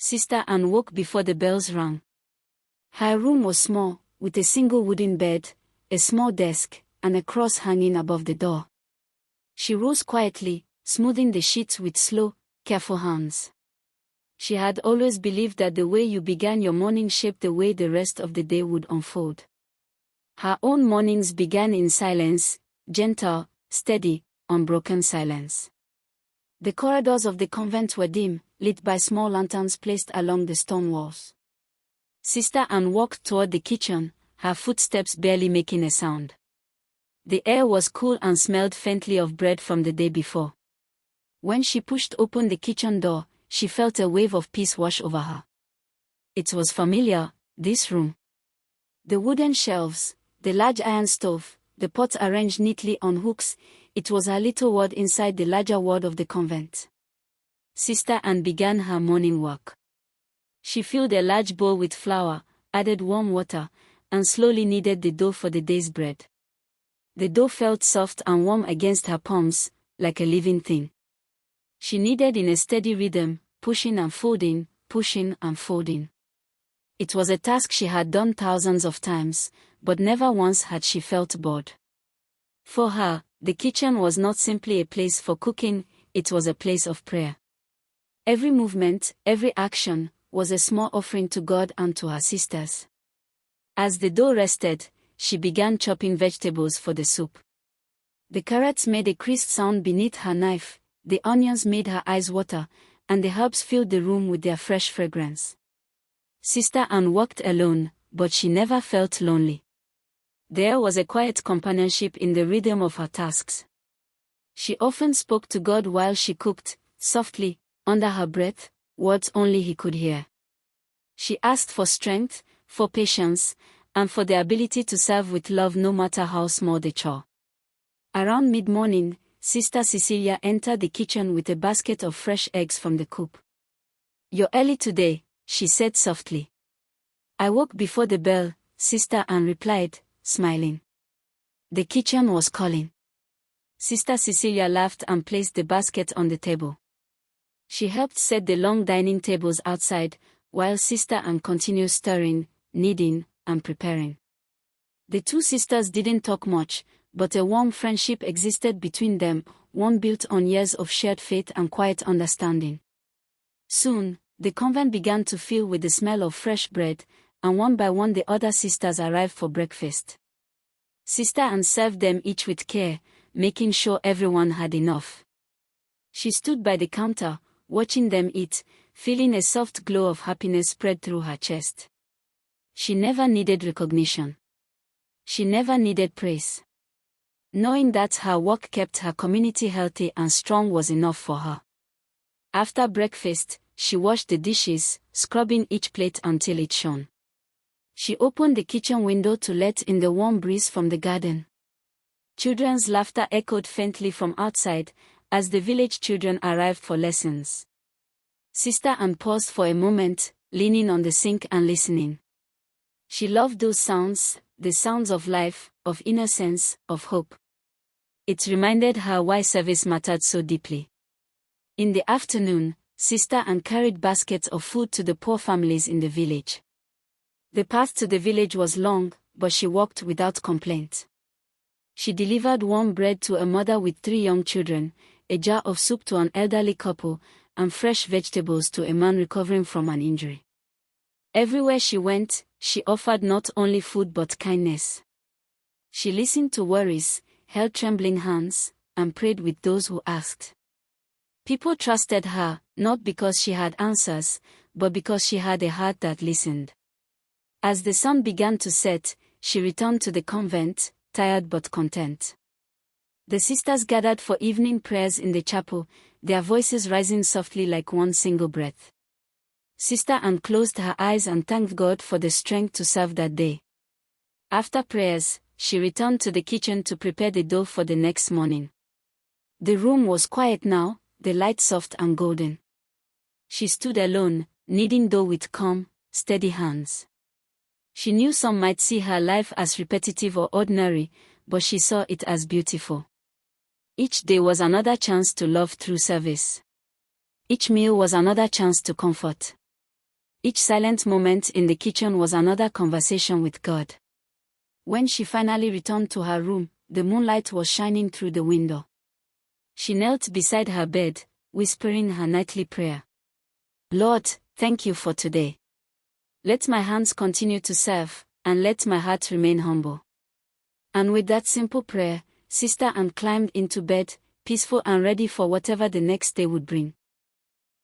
Sister Anne woke before the bells rang. Her room was small, with a single wooden bed, a small desk, and a cross hanging above the door. She rose quietly, smoothing the sheets with slow, careful hands. She had always believed that the way you began your morning shaped the way the rest of the day would unfold. Her own mornings began in silence, gentle, steady, unbroken silence. The corridors of the convent were dim, lit by small lanterns placed along the stone walls. Sister Anne walked toward the kitchen, her footsteps barely making a sound. The air was cool and smelled faintly of bread from the day before. When she pushed open the kitchen door, she felt a wave of peace wash over her. It was familiar, this room. The wooden shelves, the large iron stove, the pots arranged neatly on hooks, it was her little world inside the larger world of the convent. Sister Anne began her morning work. She filled a large bowl with flour, added warm water, and slowly kneaded the dough for the day's bread. The dough felt soft and warm against her palms, like a living thing. She kneaded in a steady rhythm, pushing and folding, pushing and folding. It was a task she had done thousands of times, but never once had she felt bored. For her, the kitchen was not simply a place for cooking, it was a place of prayer. Every movement, every action, was a small offering to God and to her sisters. As the dough rested, she began chopping vegetables for the soup. The carrots made a crisp sound beneath her knife, the onions made her eyes water, and the herbs filled the room with their fresh fragrance. Sister Anne worked alone, but she never felt lonely. There was a quiet companionship in the rhythm of her tasks. She often spoke to God while she cooked, softly, under her breath, words only he could hear. She asked for strength, for patience, and for the ability to serve with love no matter how small the chore. Around mid-morning, Sister Cecilia entered the kitchen with a basket of fresh eggs from the coop. "You're early today," she said softly. "I woke before the bell," Sister Anne replied, smiling. The kitchen was calling. Sister Cecilia laughed and placed the basket on the table. She helped set the long dining tables outside, while Sister Anne continued stirring, kneading, and preparing. The two sisters didn't talk much, but a warm friendship existed between them, one built on years of shared faith and quiet understanding. Soon, the convent began to fill with the smell of fresh bread, and one by one the other sisters arrived for breakfast. Sister Anne served them each with care, making sure everyone had enough. She stood by the counter, watching them eat, feeling a soft glow of happiness spread through her chest. She never needed recognition. She never needed praise. Knowing that her work kept her community healthy and strong was enough for her. After breakfast, she washed the dishes, scrubbing each plate until it shone. She opened the kitchen window to let in the warm breeze from the garden. Children's laughter echoed faintly from outside, as the village children arrived for lessons. Sister Anne paused for a moment, leaning on the sink and listening. She loved those sounds, the sounds of life, of innocence, of hope. It reminded her why service mattered so deeply. In the afternoon, Sister Anne carried baskets of food to the poor families in the village. The path to the village was long, but she walked without complaint. She delivered warm bread to a mother with 3 young children, a jar of soup to an elderly couple, and fresh vegetables to a man recovering from an injury. Everywhere she went, she offered not only food but kindness. She listened to worries, held trembling hands, and prayed with those who asked. People trusted her, not because she had answers, but because she had a heart that listened. As the sun began to set, she returned to the convent, tired but content. The sisters gathered for evening prayers in the chapel, their voices rising softly like one single breath. Sister Anne closed her eyes and thanked God for the strength to serve that day. After prayers, she returned to the kitchen to prepare the dough for the next morning. The room was quiet now, the light soft and golden. She stood alone, kneading dough with calm, steady hands. She knew some might see her life as repetitive or ordinary, but she saw it as beautiful. Each day was another chance to love through service. Each meal was another chance to comfort. Each silent moment in the kitchen was another conversation with God. When she finally returned to her room, the moonlight was shining through the window. She knelt beside her bed, whispering her nightly prayer. Lord, thank you for today. Let my hands continue to serve, and let my heart remain humble. And with that simple prayer, Sister Anne climbed into bed, peaceful and ready for whatever the next day would bring.